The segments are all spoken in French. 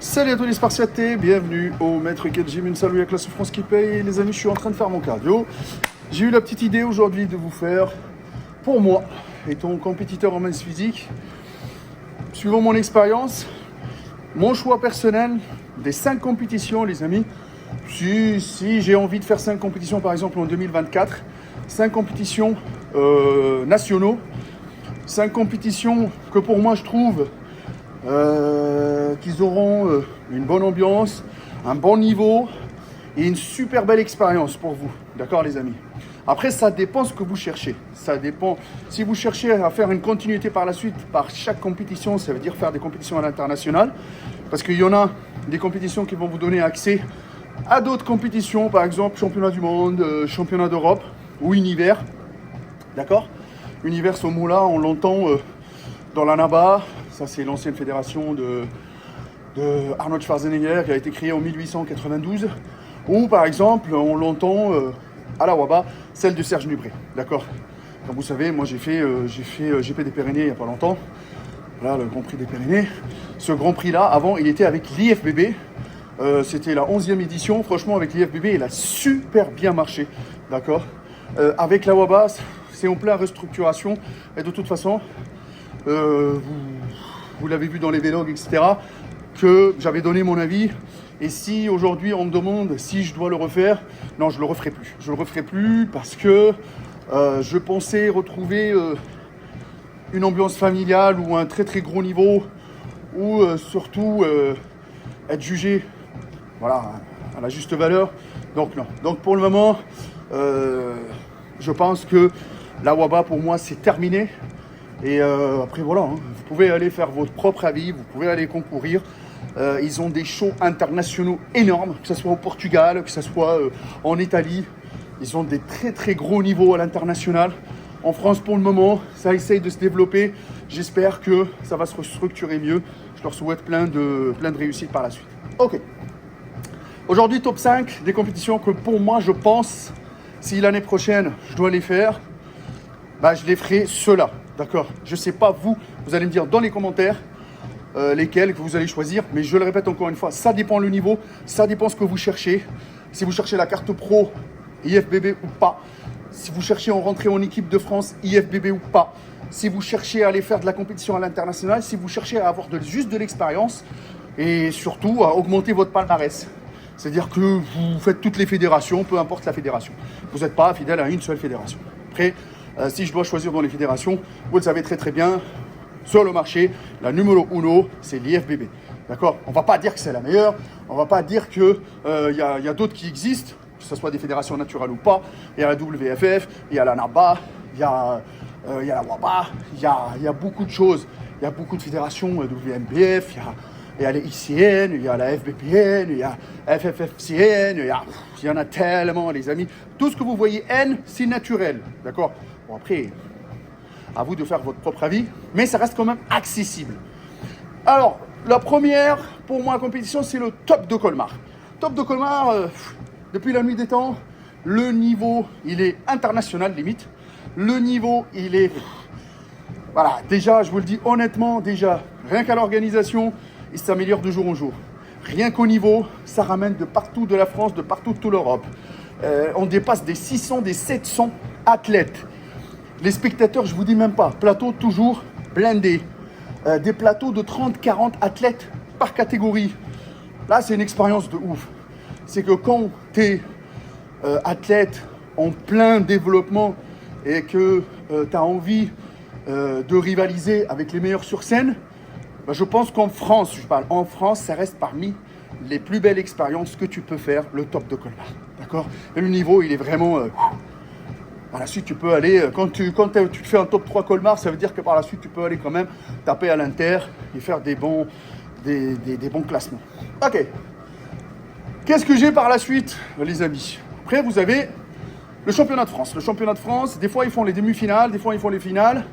Salut à tous les Spartiatés, bienvenue au Maître Quel Gym, une salut à la classe de France qui paye. Les amis, je suis en train de faire mon cardio. J'ai eu la petite idée aujourd'hui de vous faire, pour moi, étant compétiteur en masse physique, suivant mon expérience, mon choix personnel des 5 compétitions, les amis. Si j'ai envie de faire 5 compétitions, par exemple en 2024, 5 compétitions nationaux, 5 compétitions que pour moi je trouve qu'ils auront une bonne ambiance, un bon niveau et une super belle expérience pour vous. D'accord les amis? Après, ça dépend ce que vous cherchez. Ça dépend. Si vous cherchez à faire une continuité par la suite, par chaque compétition, ça veut dire faire des compétitions à l'international. Parce qu'il y en a des compétitions qui vont vous donner accès à d'autres compétitions, par exemple championnat du monde, championnat d'Europe ou univers. D'accord? Univers, ce mot-là, on l'entend dans la NABA. Ça, c'est l'ancienne fédération de Arnold Schwarzenegger qui a été créée en 1892. Ou par exemple, on l'entend à la WABA, celle de Serge Nubré. D'accord? Comme vous savez, moi j'ai fait GP des Pyrénées il n'y a pas longtemps. Voilà, le Grand Prix des Pyrénées. Ce Grand Prix-là, avant, il était avec l'IFBB. C'était la 11e édition. Franchement, avec l'IFBB, il a super bien marché. D'accord? Avec la WABA, c'est en pleine restructuration. Et de toute façon, vous l'avez vu dans les vlogs, etc., que j'avais donné mon avis. Et si aujourd'hui on me demande si je dois le refaire, non, je le referai plus. Je le referai plus parce que je pensais retrouver une ambiance familiale ou un très très gros niveau, ou surtout être jugé, voilà, à la juste valeur. Donc non. Donc pour le moment, je pense que la WABA pour moi c'est terminé. Et après voilà, hein, vous pouvez aller faire votre propre avis, vous pouvez aller concourir. Ils ont des shows internationaux énormes, que ce soit au Portugal, que ce soit en Italie. Ils ont des très très gros niveaux à l'international. En France pour le moment, ça essaye de se développer. J'espère que ça va se restructurer mieux. Je leur souhaite plein de réussite par la suite. Ok. Aujourd'hui, top 5 des compétitions que pour moi, je pense, si l'année prochaine, je dois les faire, bah, je les ferai ceux-là. D'accord? Je ne sais pas vous allez me dire dans les commentaires lesquels que vous allez choisir. Mais je le répète encore une fois, ça dépend le niveau, ça dépend ce que vous cherchez. Si vous cherchez la carte pro IFBB ou pas. Si vous cherchez à rentrer en équipe de France IFBB ou pas. Si vous cherchez à aller faire de la compétition à l'international. Si vous cherchez à avoir juste de l'expérience. Et surtout à augmenter votre palmarès. C'est-à-dire que vous faites toutes les fédérations, peu importe la fédération. Vous n'êtes pas fidèle à une seule fédération. Après, si je dois choisir dans les fédérations, vous le savez très très bien, sur le marché, la numéro 1, c'est l'IFBB. D'accord? On ne va pas dire que c'est la meilleure, on ne va pas dire qu'il y a d'autres qui existent, que ce soit des fédérations naturelles ou pas. Il y a la WFF, il y a la NABA, il y a la WABA, il y a beaucoup de choses. Il y a beaucoup de fédérations, WMBF, il y a les ICN, il y a la FBPN, il y a FFFCN, il y en a tellement, les amis. Tout ce que vous voyez N, c'est naturel. D'accord? Bon, après, à vous de faire votre propre avis, mais ça reste quand même accessible. Alors, la première, pour moi, compétition, c'est le Top de Colmar. Top de Colmar, depuis la nuit des temps, le niveau, il est international, limite. Le niveau, il est... Voilà, déjà, je vous le dis honnêtement, déjà, rien qu'à l'organisation, il s'améliore de jour en jour. Rien qu'au niveau, ça ramène de partout de la France, de partout de toute l'Europe. On dépasse des 600, des 700 athlètes. Les spectateurs, je vous dis même pas, plateau toujours blindé. Des plateaux de 30-40 athlètes par catégorie. Là, c'est une expérience de ouf. C'est que quand tu es athlète en plein développement et que tu as envie de rivaliser avec les meilleurs sur scène, bah, je pense qu'en France, en France, ça reste parmi les plus belles expériences que tu peux faire, le Top de Colmar. D'accord? Et le niveau, il est vraiment... Par la suite, tu peux aller, quand tu fais un top 3 Colmar, ça veut dire que par la suite, tu peux aller quand même taper à l'inter et faire des bons classements. Ok. Qu'est-ce que j'ai par la suite, les amis? Après, vous avez le championnat de France. Le championnat de France, des fois, ils font les demi-finales, des fois, ils font les finales.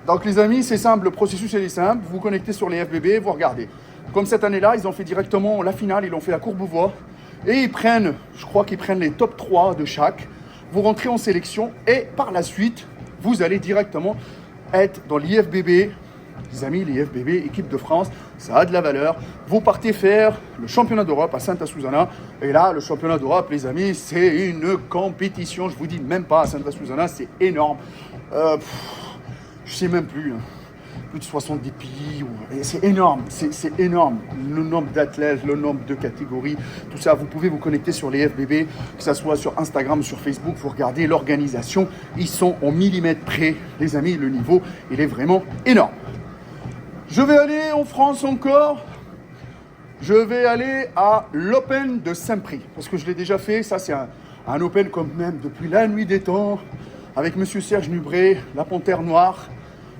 Donc, les amis, c'est simple, le processus, il est simple. Vous vous connectez sur les FBB, vous regardez. Comme cette année-là, ils ont fait directement la finale, ils ont fait la Courbevoie. Et je crois qu'ils prennent les top 3 de chaque. Vous rentrez en sélection et par la suite, vous allez directement être dans l'IFBB les amis, les FBB, équipe de France, ça a de la valeur. Vous partez faire le championnat d'Europe à Santa Susana. Et là, le championnat d'Europe, les amis, c'est une compétition. Je vous dis même pas à Santa Susana, c'est énorme. Je sais même plus. Plus de 70 pays. C'est énorme, c'est énorme. Le nombre d'athlètes, le nombre de catégories, tout ça. Vous pouvez vous connecter sur les FBB, que ce soit sur Instagram, sur Facebook. Vous regardez l'organisation. Ils sont au millimètre près. Les amis, le niveau, il est vraiment énorme. Je vais aller en France encore. Je vais aller à l'Open de Saint-Prix. Parce que je l'ai déjà fait. Ça, c'est un Open comme même depuis la nuit des temps. Avec Monsieur Serge Nubré, la Panthère Noire.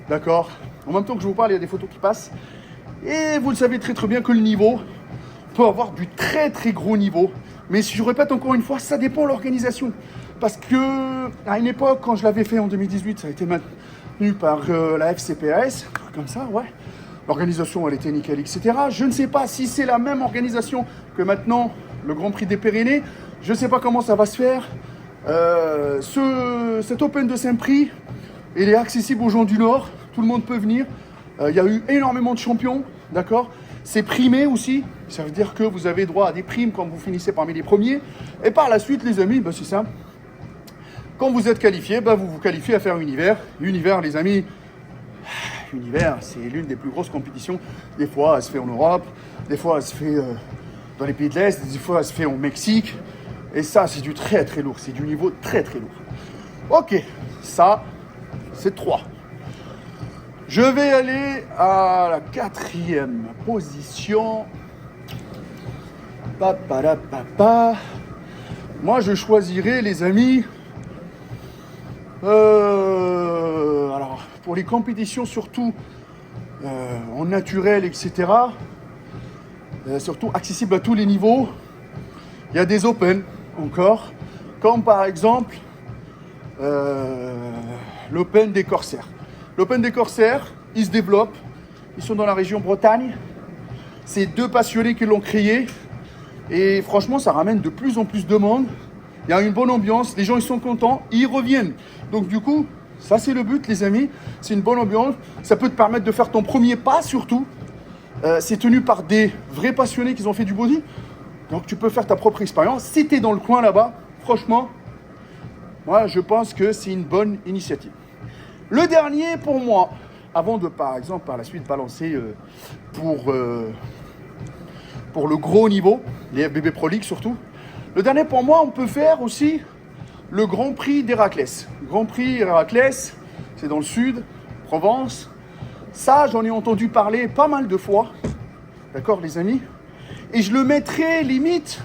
D'accord. En même temps que je vous parle, il y a des photos qui passent. Et vous le savez très très bien que le niveau peut avoir du très très gros niveau. Mais si je répète encore une fois, ça dépend de l'organisation. Parce que à une époque, quand je l'avais fait en 2018, ça a été maintenu par la FCPAS, comme ça, ouais. L'organisation, elle était nickel, etc. Je ne sais pas si c'est la même organisation que maintenant le Grand Prix des Pyrénées. Je ne sais pas comment ça va se faire. Cet Open de Saint-Prix, il est accessible aux gens du Nord. Tout le monde peut venir. Il y a eu énormément de champions, d'accord. C'est primé aussi. Ça veut dire que vous avez droit à des primes quand vous finissez parmi les premiers. Et par la suite, les amis, c'est simple. Quand vous êtes qualifié, vous vous qualifiez à faire Univers. L'Univers, les amis, Univers, c'est l'une des plus grosses compétitions. Des fois, elle se fait en Europe. Des fois, elle se fait dans les pays de l'Est. Des fois, elle se fait au Mexique. Et ça, c'est du très très lourd. C'est du niveau très très lourd. Ok, ça, c'est 3. Je vais aller à la 4e position. Moi, je choisirais, les amis, alors, pour les compétitions, surtout en naturel, etc., surtout accessible à tous les niveaux, il y a des Open encore, comme par exemple l'Open des Corsaires. L'Open des Corsaires, ils se développent. Ils sont dans la région Bretagne. C'est 2 passionnés qui l'ont créé. Et franchement, ça ramène de plus en plus de monde. Il y a une bonne ambiance. Les gens, ils sont contents. Ils reviennent. Donc du coup, ça, c'est le but, les amis. C'est une bonne ambiance. Ça peut te permettre de faire ton premier pas, surtout. C'est tenu par des vrais passionnés qui ont fait du body. Donc tu peux faire ta propre expérience. Si tu es dans le coin là-bas, franchement, moi, je pense que c'est une bonne initiative. Le dernier pour moi, avant de par exemple par la suite balancer pour le gros niveau, les FBB Pro League surtout, le dernier pour moi, on peut faire aussi le Grand Prix d'Héraclès. Le Grand Prix Héraclès, c'est dans le sud, Provence. Ça, j'en ai entendu parler pas mal de fois, d'accord les amis. Et je le mettrais limite,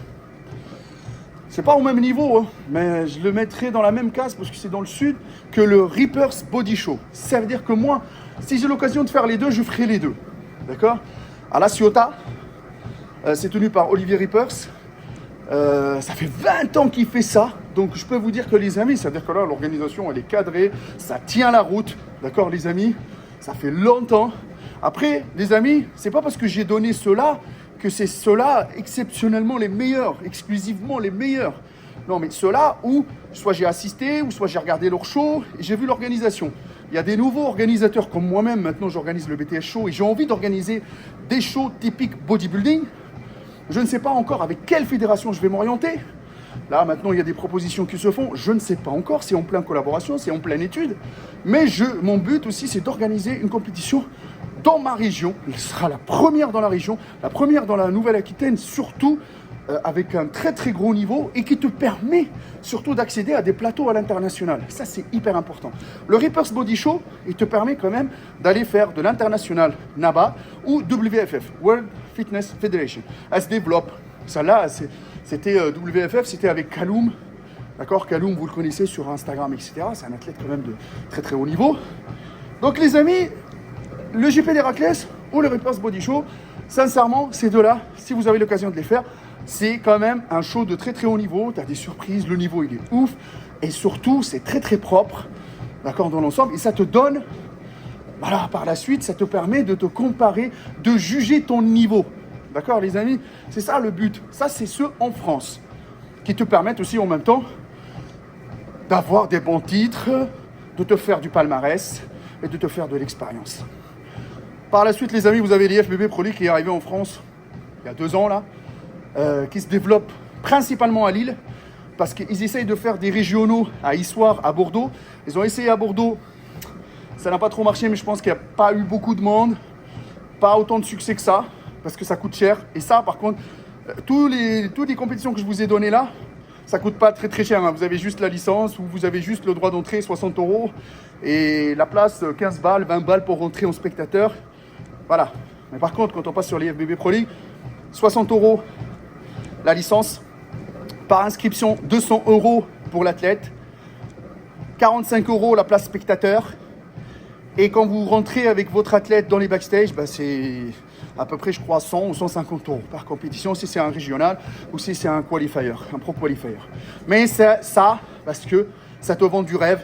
c'est pas au même niveau, hein, mais je le mettrais dans la même case parce que c'est dans le sud que le Reapers Body Show. Ça veut dire que moi, si j'ai l'occasion de faire les deux, je ferai les deux. D'accord. À La Ciotat, c'est tenu par Olivier Reapers. Ça fait 20 ans qu'il fait ça. Donc je peux vous dire que les amis, ça veut dire que là, l'organisation, elle est cadrée. Ça tient la route. D'accord les amis. Ça fait longtemps. Après, les amis, c'est pas parce que j'ai donné cela que c'est ceux-là exceptionnellement les meilleurs, exclusivement les meilleurs. Non, mais ceux-là où soit j'ai assisté, ou soit j'ai regardé leur show et j'ai vu l'organisation. Il y a des nouveaux organisateurs comme moi-même, maintenant j'organise le BTS Show et j'ai envie d'organiser des shows typiques bodybuilding. Je ne sais pas encore avec quelle fédération je vais m'orienter. Là, maintenant, il y a des propositions qui se font. Je ne sais pas encore, c'est en pleine collaboration, c'est en pleine étude. Mais mon but aussi, c'est d'organiser une compétition dans ma région. Elle sera la première dans la région, la première dans la Nouvelle-Aquitaine, surtout avec un très très gros niveau et qui te permet surtout d'accéder à des plateaux à l'international. Ça, c'est hyper important. Le Reapers Body Show, il te permet quand même d'aller faire de l'international NABA ou WFF, World Fitness Federation. Elle se développe. Celle-là, c'était WFF, c'était avec Kaloum. D'accord, Kaloum, vous le connaissez sur Instagram, etc. C'est un athlète quand même de très très haut niveau. Donc les amis, le GP d'Héraclès ou le Reapers Body Show, sincèrement, ces deux-là, si vous avez l'occasion de les faire, c'est quand même un show de très très haut niveau. Tu as des surprises, le niveau il est ouf. Et surtout, c'est très très propre, d'accord, dans l'ensemble. Et ça te donne, voilà, par la suite, ça te permet de te comparer, de juger ton niveau. D'accord les amis. C'est ça le but. Ça, c'est ceux en France qui te permettent aussi en même temps d'avoir des bons titres, de te faire du palmarès et de te faire de l'expérience. Par la suite, les amis, vous avez l'IFBB Pro League qui est arrivé en France il y a 2 ans là, qui se développe principalement à Lille, parce qu'ils essayent de faire des régionaux à Issoire, à Bordeaux. Ils ont essayé à Bordeaux, ça n'a pas trop marché, mais je pense qu'il n'y a pas eu beaucoup de monde, pas autant de succès que ça, parce que ça coûte cher. Et ça, par contre, toutes les compétitions que je vous ai données là, ça coûte pas très très cher, hein. Vous avez juste la licence ou vous avez juste le droit d'entrée, 60 € et la place, 15 balles, 20 balles pour rentrer en spectateur. Voilà. Mais par contre, quand on passe sur l'IFBB Pro League, 60 € la licence, par inscription 200 € pour l'athlète, 45 € la place spectateur. Et quand vous rentrez avec votre athlète dans les backstage, bah c'est à peu près, je crois, 100 ou 150 € par compétition, si c'est un régional ou si c'est un qualifier, un pro qualifier. Mais ça, parce que ça te vend du rêve.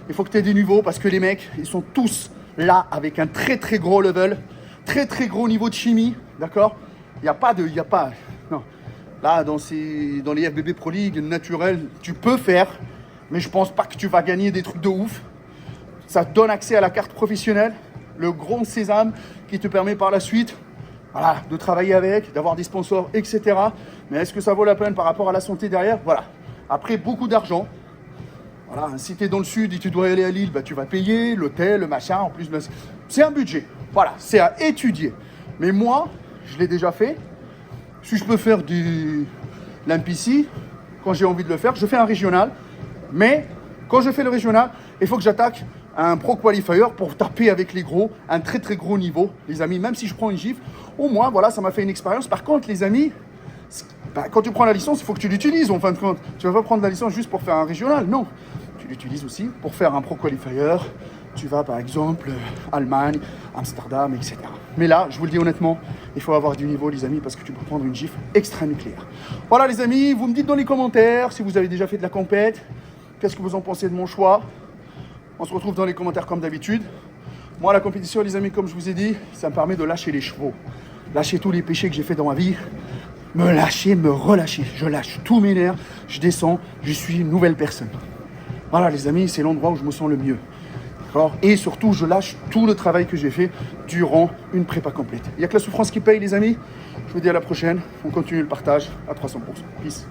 Il faut que tu aies des niveaux parce que les mecs, ils sont tous là avec un très très gros level, très très gros niveau de chimie, d'accord? Non. Là, dans les IFBB Pro League naturel, tu peux faire, mais je pense pas que tu vas gagner des trucs de ouf. Ça te donne accès à la carte professionnelle, le grand sésame qui te permet par la suite, voilà, de travailler avec, d'avoir des sponsors, etc. Mais est-ce que ça vaut la peine par rapport à la santé derrière? Voilà. Après, beaucoup d'argent. Voilà. Si tu es dans le sud et tu dois aller à Lille, bah, tu vas payer l'hôtel, le machin. En plus, c'est un budget. Voilà, c'est à étudier. Mais moi, je l'ai déjà fait. Si je peux faire l'MPC, quand j'ai envie de le faire, je fais un régional. Mais quand je fais le régional, il faut que j'attaque un pro qualifier pour taper avec les gros, un très très gros niveau, les amis. Même si je prends une gifle, au moins, voilà, ça m'a fait une expérience. Par contre, les amis, quand tu prends la licence, il faut que tu l'utilises en fin de compte. Tu ne vas pas prendre la licence juste pour faire un régional, non. Tu l'utilises aussi pour faire un pro qualifier. Tu vas par exemple Allemagne, Amsterdam, etc. Mais là, je vous le dis honnêtement, il faut avoir du niveau, les amis, parce que tu peux prendre une gifle extra-nucléaire. Voilà, les amis, vous me dites dans les commentaires si vous avez déjà fait de la compète. Qu'est-ce que vous en pensez de mon choix? On se retrouve dans les commentaires comme d'habitude. Moi, la compétition, les amis, comme je vous ai dit, ça me permet de lâcher les chevaux. Lâcher tous les péchés que j'ai fait dans ma vie. Me lâcher, me relâcher. Je lâche tous mes nerfs, je descends, je suis une nouvelle personne. Voilà, les amis, c'est l'endroit où je me sens le mieux. D'accord? Et surtout, je lâche tout le travail que j'ai fait durant une prépa complète. Il n'y a que la souffrance qui paye, les amis. Je vous dis à la prochaine. On continue le partage à 300%. Peace.